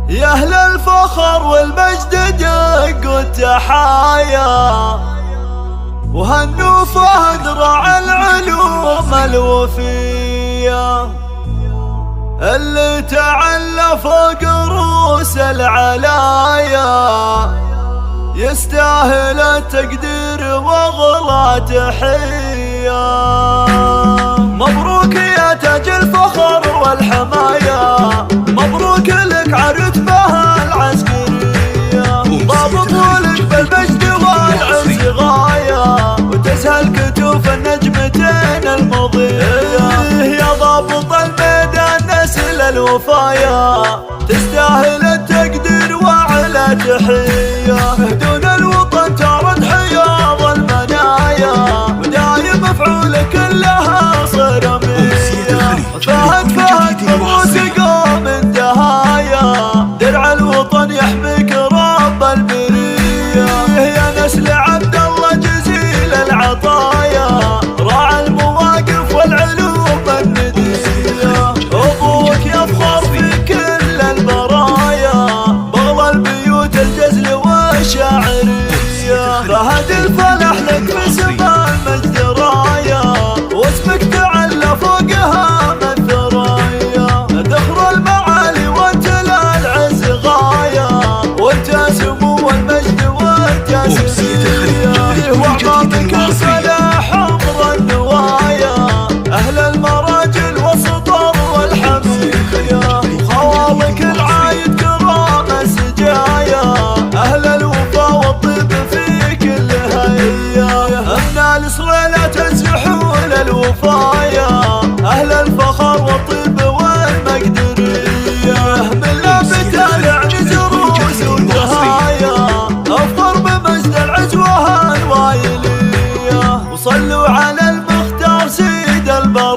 يا أهل الفخر والمجد دق التحايا، وهنوا فهد راعى العلوم الوفية، اللي تعلى فوق رؤوس العلايا، يستاهل التقدير واغلى تحية. مبروك يا تاج الفخر والحماية، مبروك لك عرتبها العسكرية، ضابط ولك بالمجد والعز غاية، وتسهل كتوف النجمتين المضية. يا ضابط الميدان نسل الوفايا، تستاهل التقدير وعلى تحية. دون الوطن ترد حياض المنايا، ودايم مفعول كلها صرمية. فهد بموسيقى من دهايا، درع الوطن يحميك رب البرية. يا نسل عبد الله جزيل العطايا، راعى المواقف والعلوم الندية. أبوك يفخر في كل البرايا، بغل البيوت الجزل والشاعرية. فهد الفلح لك في سما المجد راية، واسمك تعلى فوقها من ثرايا. ذخر المعالي وانت للعز غاية، وانت سمو المجد وانت سمية. وعظامك الصلاح عمر النوايا، أهل المراجل والسطر والحمية. خوالك العايد كرام السجايا، أهل الوفا والطيب في كل هيا. أمنا الصليلة تنسحون الوفايا، أهل الفخر والطيب والمقدرية. من لابد العنز روس ودهايا، أفخر بمجد العزوة الوايلية. وصلوا على المختار سيد البر